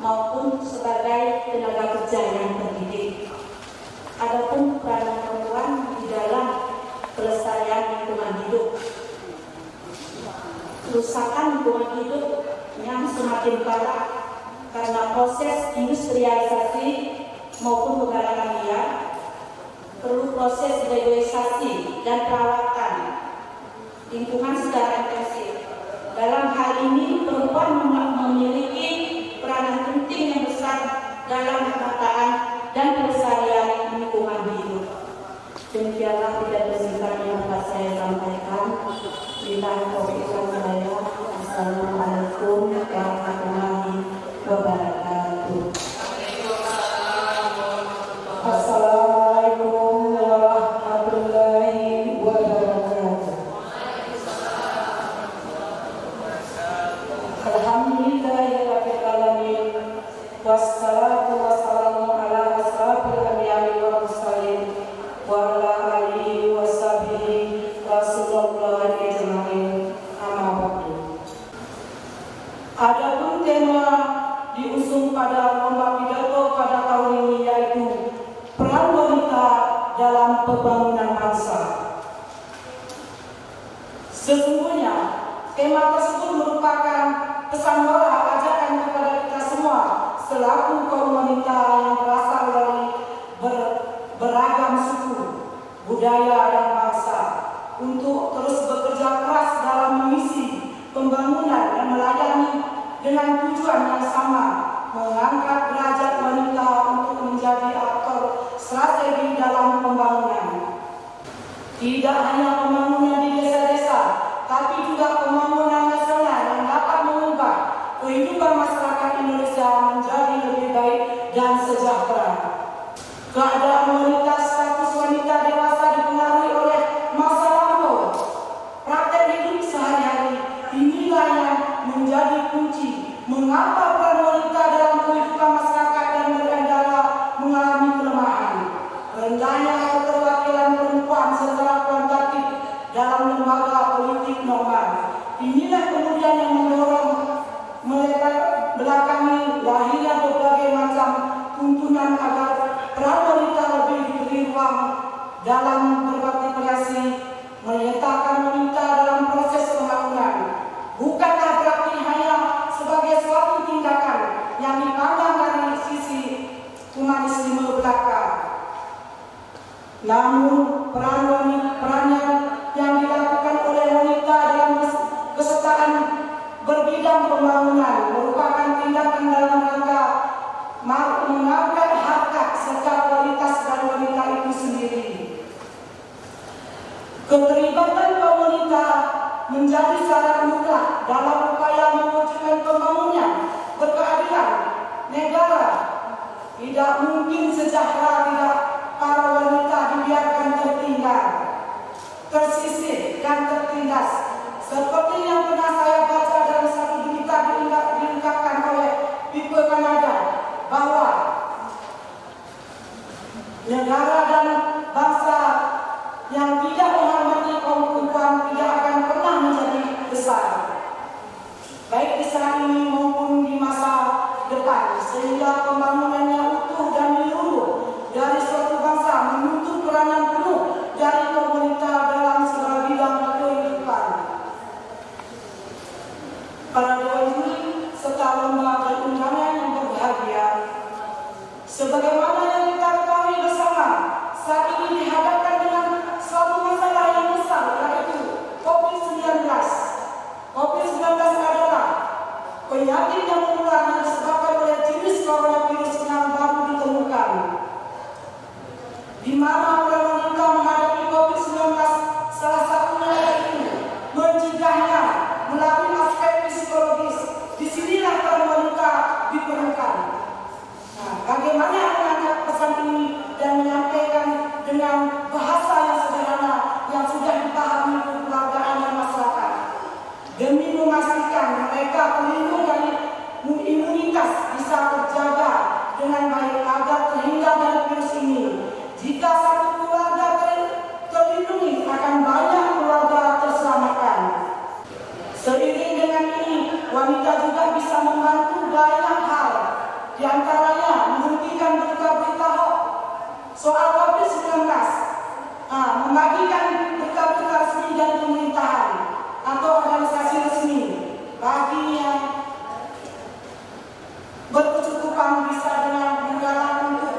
maupun sebagai tenaga kerja yang terdidik. Adapun peranan perempuan di dalam pelestarian lingkungan hidup, kerusakan lingkungan hidup yang semakin parah karena proses industrialisasi maupun pembakaran liar, perlu proses rehabilitasi dan perawatan lingkungan secara intensif. Dalam hal ini, perempuan memiliki peranan penting yang besar dalam penataan dan pelestarian lingkungan hidup. Demikianlah pidato singkat yang dapat saya sampaikan. Billahi taufiq wal hidayah. Assalamualaikum warahmatullahi wabarakatuh. Assalamualaikum warahmatullahi wabarakatuh. Alhamdulillahirabbil alamin. Wassalatu wassalamu ala asrafil anbiya'i wal mursalin wa ala alihi wa sahbihi Rasulullah ajma'in. Amma ba'du. Adapun tema diusung pada lomba pidato pada tahun ini yaitu peran wanita dalam pembangunan bangsa. Sesungguhnya tema tersebut merupakan pesan moral ajakan kepada kita semua selaku kaum wanita yang berasal dari beragam suku, budaya dan bangsa untuk terus bekerja keras dalam mengisi pembangunan dan melayani dengan tujuan yang sama, mengangkat derajat wanita untuk menjadi aktor strategi dalam pembangunan. Tidak hanya pembangunan di desa-desa, tapi juga pembangunan nasional yang dapat mengubah kehidupan masyarakat Indonesia menjadi lebih baik dan sejahtera. Keadaan wanita, status wanita dewasa dipengaruhi oleh masa lampau. Praktek hidup sehari-hari inilah yang menjadi kunci mengapa peran wanita dalam kehidupan masyarakat dan negara mengalami kelemahan. Rendahnya keterwakilan perempuan secara kuantitatif dalam lembaga politik normal. Inilah kemudian yang mendorong mereka belakangi lahirnya berbagai macam tuntunan agar peran wanita lebih diberi ruang dalam berpartisipasi, menyertakan wanita dalam proses pembangunan. Bukanlah berarti hanya sebagai suatu tindakan yang dipandang dari sisi humanisme belaka, peran yang dilakukan oleh wanita dalam kesetaraan berbidang pembangunan merupakan tindakan dalam rangka mengangkat harkat serta kualitas dari wanita itu sendiri. Keterlibatan kaum wanita menjadi syarat mutlak dalam upaya mewujudkan pembangunan berkeadilan negara. Tidak mungkin sejahtera tidak para wanita dibiarkan tertinggal, tersisih dan tertindas. Seperti yang pernah saya baca dalam satu berita diungkapkan oleh People Kanada bahwa negara dan bangsa yang tidak menghormati kaum perempuan tidak akan pernah menjadi besar, baik di saat ini maupun di masa depan, sehingga pembangunannya utuh dan menyeluruh dari suatu bangsa menuntut peranan penuh dari kaum wanita dalam segala bidang kehidupan. Para dewan juri serta lomba dan undangan yang berbahagia, sebagaimana yang kita ketahui bersama, saat ini dihadapkan dengan suatu masalah yang besar, yaitu COVID-19. COVID-19 adalah penyakit yang menular yang disebabkan oleh jenis coronavirus yang baru ditemukan, di mana para wanita menghadapi COVID-19 salah satunya yaitu mencegahnya melalui aspek psikologis. Disinilah para wanita diperlukan. Nah, bagaimana mengangkat pesan ini dan menyampaikan dengan bahasa yang sederhana yang sudah dipahami kekeluargaan dan masyarakat, demi memastikan mereka terlindung dari imunitas bisa terjaga dengan baik agar terhindar dari virus ini. Jika satu keluarga terlindungi, akan banyak keluarga terselamatkan. Seiring dengan ini, wanita juga bisa membantu banyak hal, di antaranya menghentikan berita-berita hoax soal COVID-19, membagikan berita-berita resmi dari pemerintahan atau organisasi resmi bagi yang berkecukupan bisa dengan menggalang untuk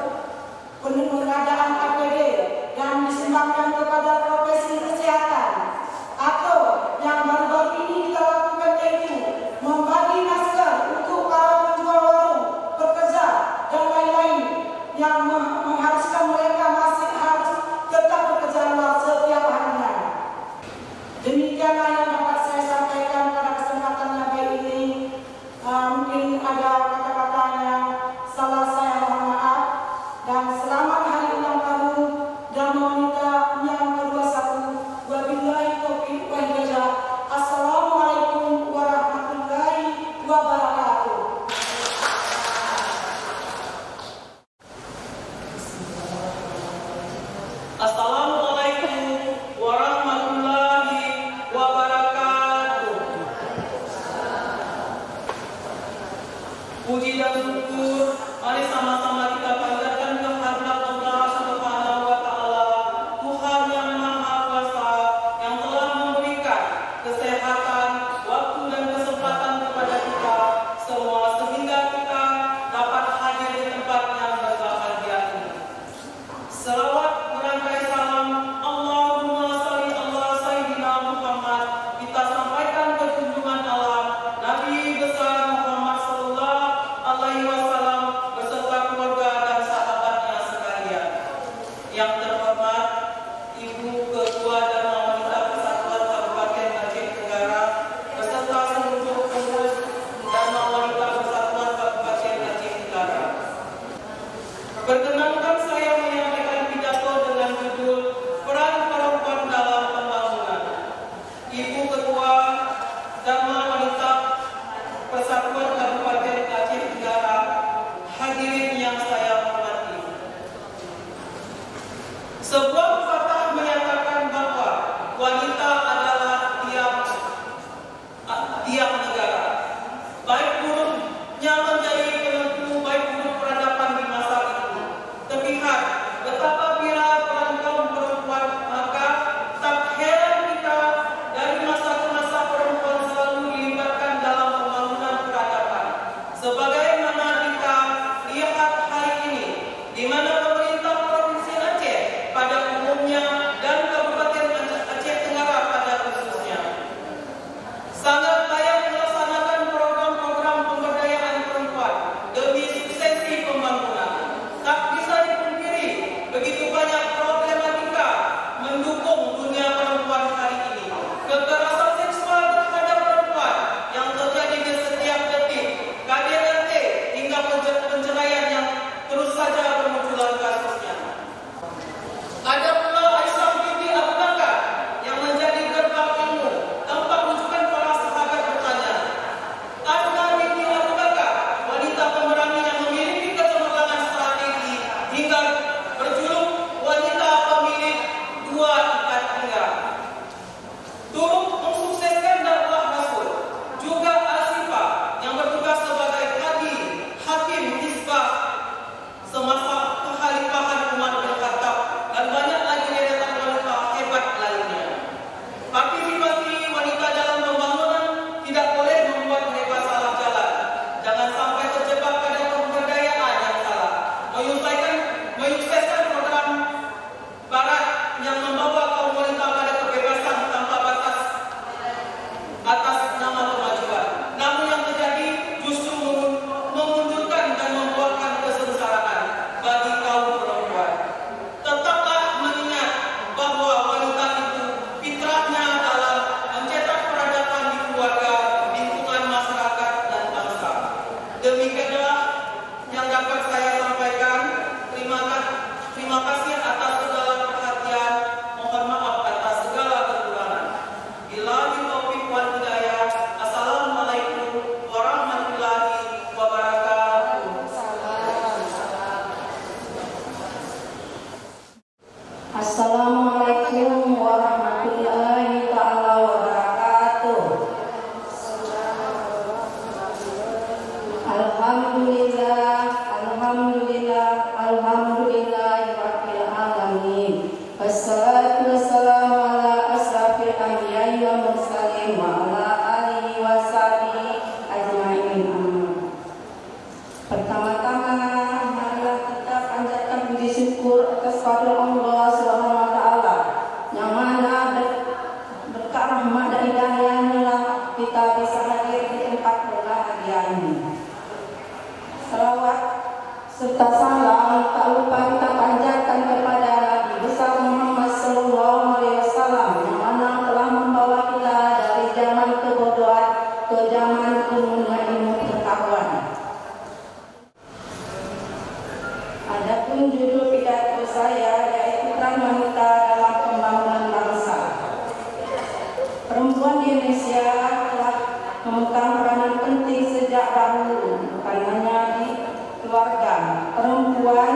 pengadaan APD yang disumbangkan kepada profesi kesehatan, atau yang baru-baru ini kita lakukan yaitu membagi masker untuk para penjual warung, pekerja dan lain-lain yang mengharuskan mereka masih harus tetap bekerja luar setiap harinya. Demikianlah yang dapat saya sampaikan pada kesempatan yang baik ini. rahmat dan hidayahnya lah kita bisa hadir di tempat berbahagia ini. Salawat serta salam tak lupa kita panjatkan kepada Nabi besar Muhammad Sallallahu Alaihi Wasallam yang mana telah membawa kita dari zaman kebodohan ke zaman ilmunya ilmu pengetahuan. Adapun judul pidato saya yaitu peran wanita dalam pembangunan bangsa. Perempuan di Indonesia telah memegang peranan penting sejak dahulu, bukan hanya di keluarga. Perempuan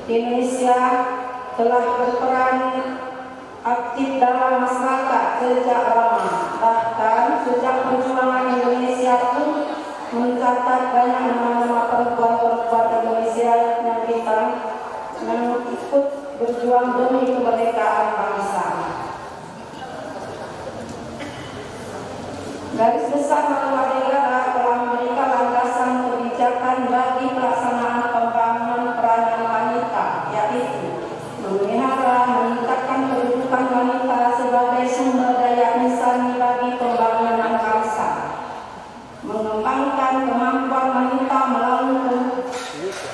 di Indonesia telah berperan aktif dalam masyarakat sejak lama. Bahkan sejak perjuangan Indonesia pun mencatat banyak nama-nama perempuan-perempuan Indonesia yang kita yang ikut berjuang demi kemerdekaan bangsa. Garis besar haluan negara telah memberikan landasan kebijakan bagi pelaksanaan pembangunan peranan wanita, yaitu memelihara, meningkatkan kedudukan wanita sebagai sumber daya insani bagi pembangunan bangsa, mengembangkan kemampuan wanita melalui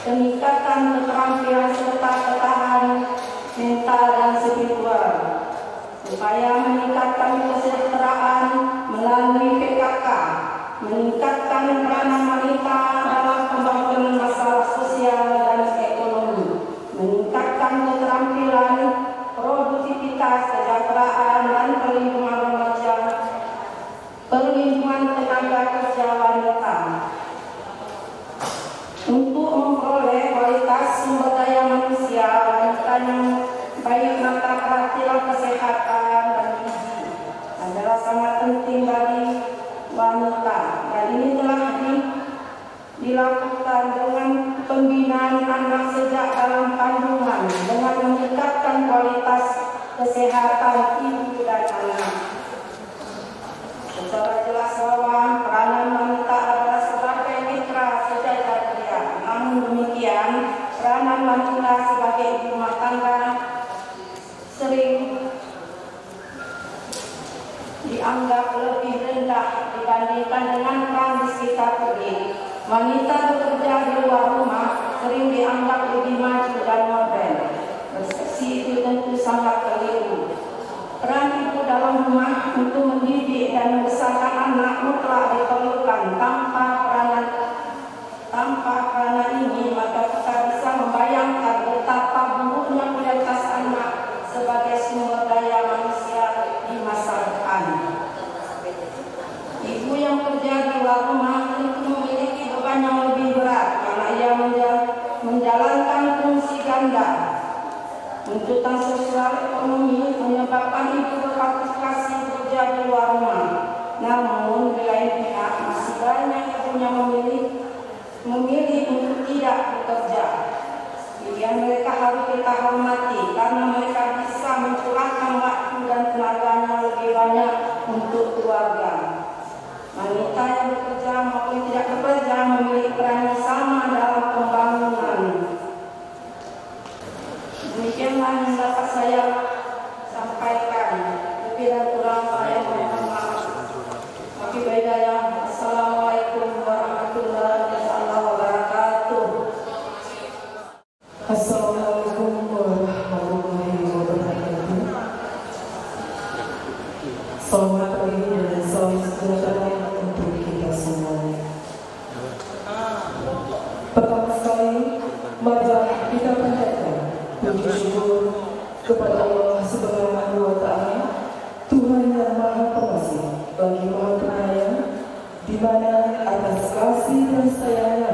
peningkatan keterampilan serta ketahanan mental dan spiritual, upaya meningkatkan kesejahteraan melalui PKK, meningkatkan peranan wanita dalam pembangunan masalah sosial dan ekonomi, meningkatkan keterampilan, produktivitas, kesejahteraan dan perlindungan remaja, perlindungan tenaga kerja wanita. Untuk memperoleh kualitas sumber daya manusia, wanita yang baik mata perhatian kesehatan dan gizi adalah sangat penting bagi wanita, dan ini telah dilakukan dengan pembinaan anak sejak dalam kandungan dengan meningkatkan kualitas kesehatan ibu dan anak. Secara jelas bahwa peranan wanita adalah sebagai mitra sejajar pria. Namun demikian, peranan wanita sebagai ibu rumah tangga sering dianggap lebih rendah dibandingkan dengan peran di sekitar publik. Wanita bekerja di luar rumah sering dianggap lebih maju dan modern. Persepsi itu tentu sangat keliru. Peran ibu dalam rumah untuk mendidik dan membesarkan anak mutlak diperlukan. Tanpa peranan ini, maka kita bisa membayangkan betapa buruknya kualitas anak sebagai sumber daya manusia di masa depan. Ibu yang kerja di luar rumah tentu memiliki beban yang lebih berat karena ia menjalankan fungsi ganda. Tuntutan sosial ekonomi menyebabkan ibu berpartisipasi bekerja di luar rumah. Namun di lain pihak masih banyak ibu yang memilih untuk tidak bekerja. Pilihan mereka harus kita hormati karena mereka bisa mencurahkan waktu dan tenaganya lebih banyak untuk keluarga. Wanita yang bekerja maupun tidak bekerja memiliki peran yang sama dalam pembangunan. Demikianlah yang dapat saya sampaikan. Lebih dan kurang saya mohon maaf. Assalamualaikum warahmatullahi wabarakatuh. Assalamualaikum warahmatullahi wabarakatuh. Selamat pagi dan salam sejahtera untuk kita semua. Pertama sekali, marilah kita panjatkan puji syukur kepada Allah Subhanahu wa Ta'ala, Tuhan yang Maha Pengasih lagi Maha Penyayang, di mana atas kasih dan sayangnya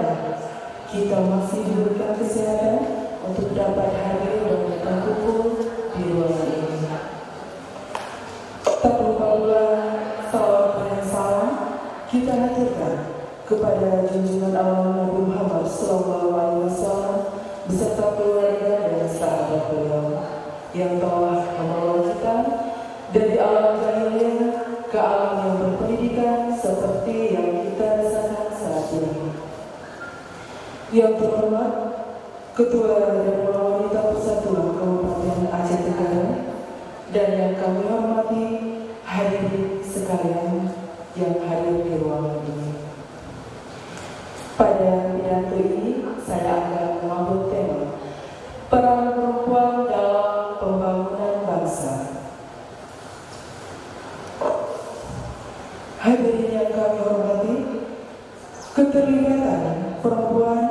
kita masih diberikan kesehatan untuk dapat hadir dan berkumpul di ruangan ini. Tak lupa pula salawat dan salam kita haturkan kepada junjungan Allah Nabi Muhammad SAW beserta keluarga dan sahabat beliau yang telah membawa kita dari alam jahiliyah ke alam yang berpendidikan seperti yang kita rasakan saat ini. Yang terhormat Ketua Dewan Wanita Persatuan Kabupaten Aceh Tenggara dan yang kami hormati hadirin sekalian yang hadir di ruangan ini. Pada pidato ini saya akan mengambil tema peran perempuan dalam pembangunan bangsa. Hadirin yang kami hormati, keterlibatan perempuan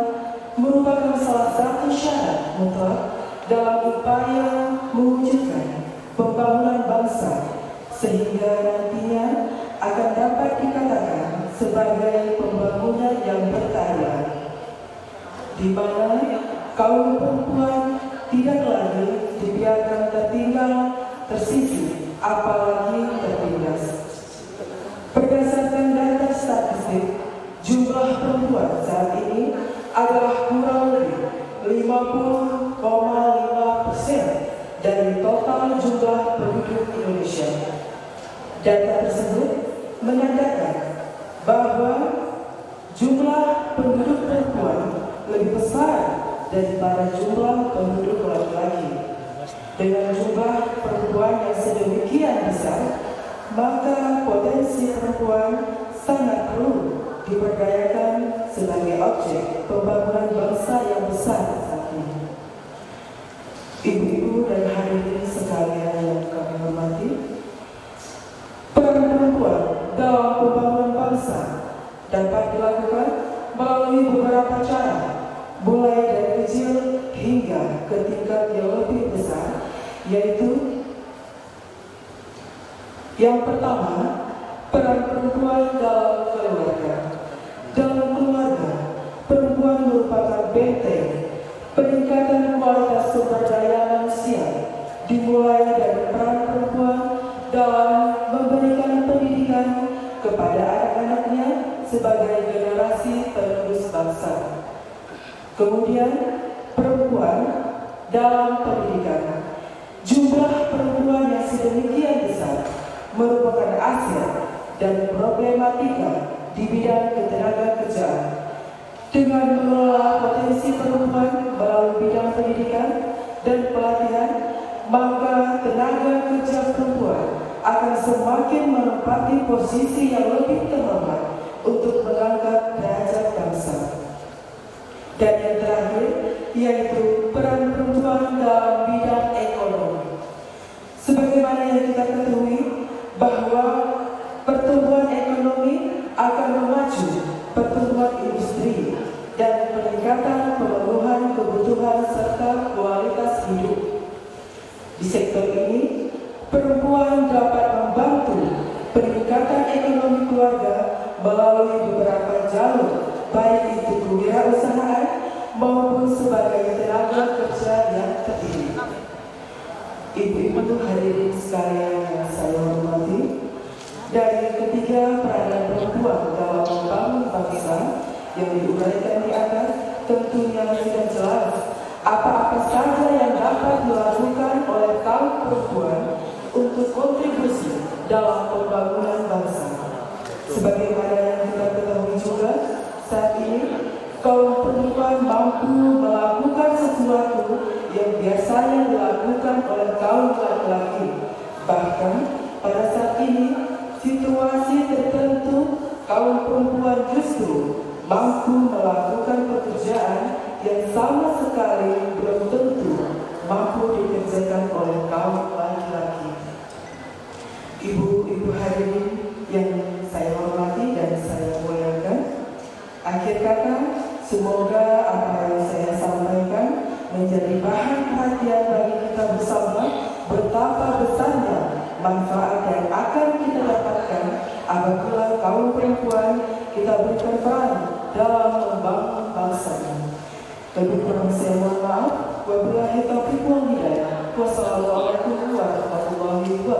merupakan salah satu syarat mutlak dalam upaya mewujudkan pembangunan bangsa, sehingga nantinya akan dapat dikatakan sebagai pembangunan yang berkeadilan, di mana kaum perempuan tidak lagi dibiarkan tertinggal, tersisih, apalagi tertindas. Berdasarkan data statistik, jumlah perempuan saat ini adalah kurang lebih 50,5% dari total jumlah penduduk Indonesia. Data tersebut menandakan bahwa jumlah penduduk perempuan lebih besar daripada jumlah penduduk laki-laki. Dengan jumlah perempuan yang sedemikian besar, maka potensi perempuan sangat perlu diberdayakan sebagai objek pembangunan bangsa yang besar saat ini. Ibu-ibu dan hadirin sekalian yang kami hormati, peran perempuan dalam pembangunan bangsa dapat dilakukan melalui beberapa cara, mulai dari kecil hingga ke tingkat yang lebih besar, yaitu yang pertama, peran perempuan dalam keluarga. Dalam keluarga, perempuan merupakan benteng peningkatan kualitas sumber daya manusia, dimulai dari peran perempuan dalam memberikan pendidikan kepada anak-anaknya sebagai generasi penerus bangsa. Kemudian, perempuan dalam pendidikan. Jumlah perempuan yang sedemikian besar merupakan aset dan problematika di bidang ketenagakerjaan. Dengan mengelola potensi perempuan melalui bidang pendidikan dan pelatihan, maka tenaga kerja perempuan akan semakin menempati posisi yang lebih terhormat untuk mengangkat derajat bangsa. Dan yang terakhir, yaitu peran perempuan dalam bidang ekonomi. Sebagaimana yang kita ketahui, bahwa pertumbuhan ekonomi akan memacu pertumbuhan industri dan peningkatan pemenuhan kebutuhan serta kualitas hidup. Di sektor ini, perempuan dapat membantu peningkatan ekonomi keluarga melalui beberapa jalur, baik itu kewirausahaan maupun sebagai tenaga kerja yang terpilih. Ibu-ibu hadirin sekalian yang saya hormati, dari ketiga peranan perempuan dalam membangun bangsa yang diuraikan di atas, tentunya sudah jelas apa-apa saja yang dapat dilakukan oleh kaum perempuan untuk kontribusi dalam pembangunan bangsa. Sebagaimana yang kita ketahui juga, saat ini kaum perempuan mampu melakukan sesuatu yang biasanya dilakukan oleh kaum laki-laki. Bahkan pada saat ini, situasi tertentu kaum perempuan justru mampu melakukan pekerjaan yang sama sekali belum tentu mampu dikerjakan oleh kaum laki-laki. Ibu-ibu hadirin yang saya hormati dan saya muliakan, akhir kata, semoga apa yang saya sampaikan menjadi bahan perhatian bagi kita bersama betapa besarnya manfaat yang akan kita dapatkan apabila kaum perempuan kita berikan peran dalam membangun bangsa ini. Lebih kurang saya mohon maaf. Wabillahi taufiq wal hidayah. Wassalamualaikum warahmatullahi wabarakatuh.